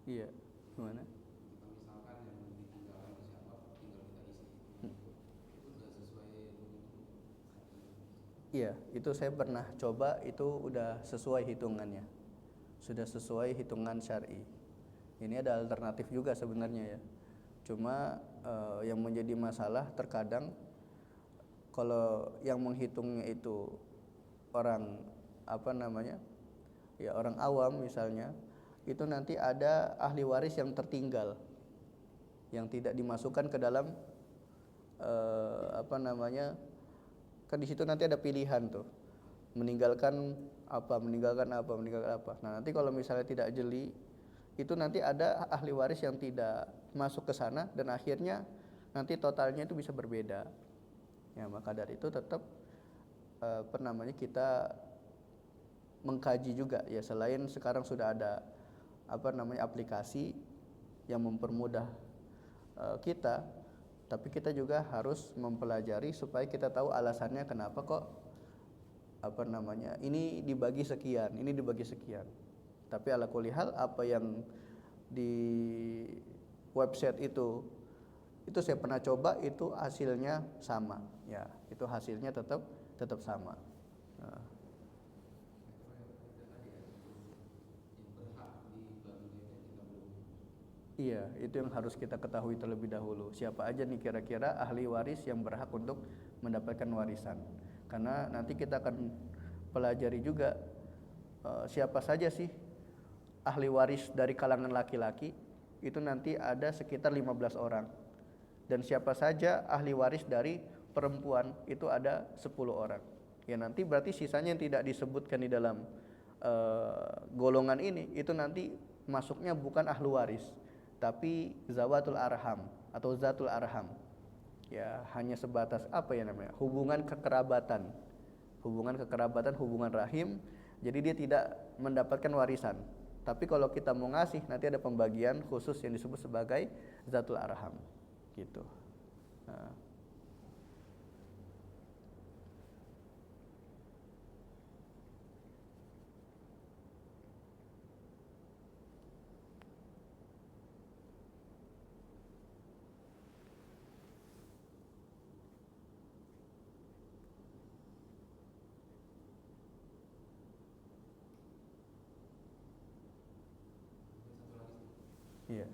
Iya, gimana? Iya, itu saya pernah coba, itu udah sesuai hitungannya. Sudah sesuai hitungan syar'i. Ini ada alternatif juga sebenarnya ya. Cuma yang menjadi masalah terkadang kalau yang menghitungnya itu orang apa namanya? Ya orang awam misalnya, itu nanti ada ahli waris yang tertinggal, yang tidak dimasukkan ke dalam apa namanya? Kan di situ nanti ada pilihan tuh, meninggalkan apa, meninggalkan apa, meninggalkan apa. Nah nanti kalau misalnya tidak jeli, itu nanti ada ahli waris yang tidak masuk ke sana dan akhirnya nanti totalnya itu bisa berbeda. Ya maka dari itu tetap apa namanya, kita mengkaji juga ya, selain sekarang sudah ada apa namanya aplikasi yang mempermudah kita, tapi kita juga harus mempelajari supaya kita tahu alasannya kenapa kok apa namanya ini dibagi sekian, ini dibagi sekian. Tapi ala kulli hal apa yang di website itu saya pernah coba, itu hasilnya sama ya, itu hasilnya tetap sama. Nah. Iya, itu yang harus kita ketahui terlebih dahulu. Siapa aja nih kira-kira ahli waris yang berhak untuk mendapatkan warisan. Karena nanti kita akan pelajari juga siapa saja sih ahli waris dari kalangan laki-laki, itu nanti ada sekitar 15 orang. Dan siapa saja ahli waris dari perempuan, itu ada 10 orang. Ya nanti berarti sisanya yang tidak disebutkan di dalam golongan ini, itu nanti masuknya bukan ahli waris, tapi zawatul arham atau zatul arham. Ya hanya sebatas apa ya namanya, hubungan kekerabatan, hubungan rahim. Jadi dia tidak mendapatkan warisan. Tapi kalau kita mau ngasih, nanti ada pembagian khusus yang disebut sebagai zatul arham gitu. Nah. Iya.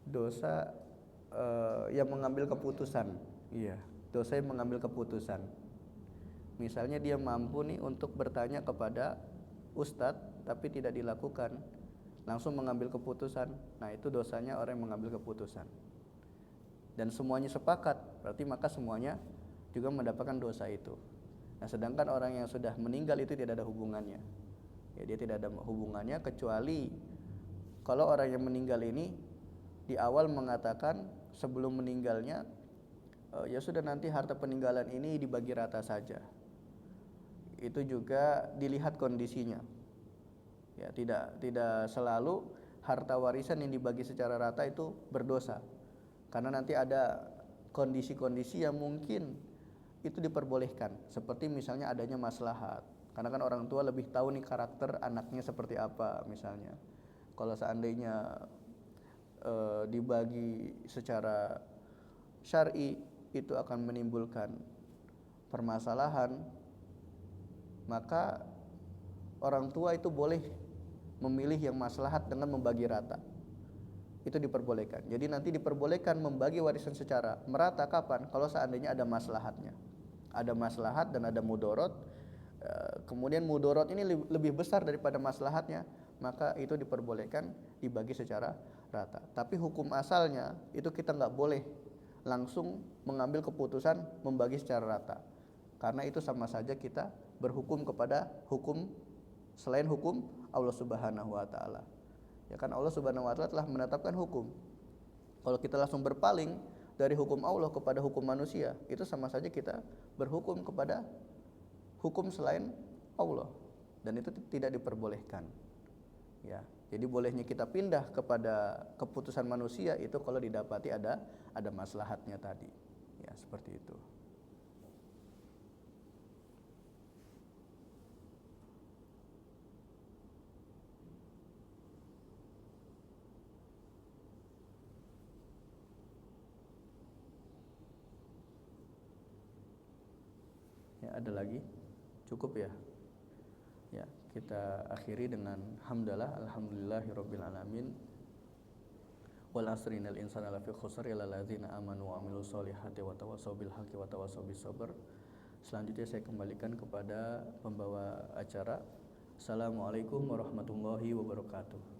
Dosa yang mengambil keputusan. Iya, dosa yang mengambil keputusan. Misalnya dia mampu nih untuk bertanya kepada ustadz tapi tidak dilakukan, langsung mengambil keputusan. Nah, itu dosanya orang yang mengambil keputusan. Dan semuanya sepakat, berarti maka semuanya juga mendapatkan dosa itu. Nah, sedangkan orang yang sudah meninggal itu tidak ada hubungannya. Ya, dia tidak ada hubungannya kecuali kalau orang yang meninggal ini di awal mengatakan sebelum meninggalnya ya sudah nanti harta peninggalan ini dibagi rata saja. Itu juga dilihat kondisinya. Ya, tidak selalu harta warisan yang dibagi secara rata itu berdosa. Karena nanti ada kondisi-kondisi yang mungkin itu diperbolehkan, seperti misalnya adanya maslahat. Karena kan orang tua lebih tahu nih karakter anaknya seperti apa misalnya. Kalau seandainya dibagi secara syar'i itu akan menimbulkan permasalahan, maka orang tua itu boleh memilih yang maslahat dengan membagi rata. Itu diperbolehkan. Jadi nanti diperbolehkan membagi warisan secara merata kapan? Kalau seandainya ada maslahatnya. Ada maslahat dan ada mudorot. Kemudian mudorot ini lebih besar daripada maslahatnya, maka itu diperbolehkan dibagi secara rata. Tapi hukum asalnya itu kita nggak boleh langsung mengambil keputusan membagi secara rata. Karena itu sama saja kita berhukum kepada hukum selain hukum Allah Subhanahu wa taala. Ya kan Allah Subhanahu wa taala telah menetapkan hukum. Kalau kita langsung berpaling dari hukum Allah kepada hukum manusia, itu sama saja kita berhukum kepada hukum selain Allah, dan itu tidak diperbolehkan. Ya, jadi bolehnya kita pindah kepada keputusan manusia itu kalau didapati ada maslahatnya tadi. Ya, seperti itu. Ya, ada lagi? Cukup ya? Ya, kita akhiri dengan hamdalah, alhamdulillahirabbil alamin. Wal asri innal insana lafi khusr illa alladzina amanu wa amilus solihati wa tawassaw bil haqqi wa tawassaw bis sabr. Selanjutnya saya kembalikan kepada pembawa acara. Assalamualaikum warahmatullahi wabarakatuh.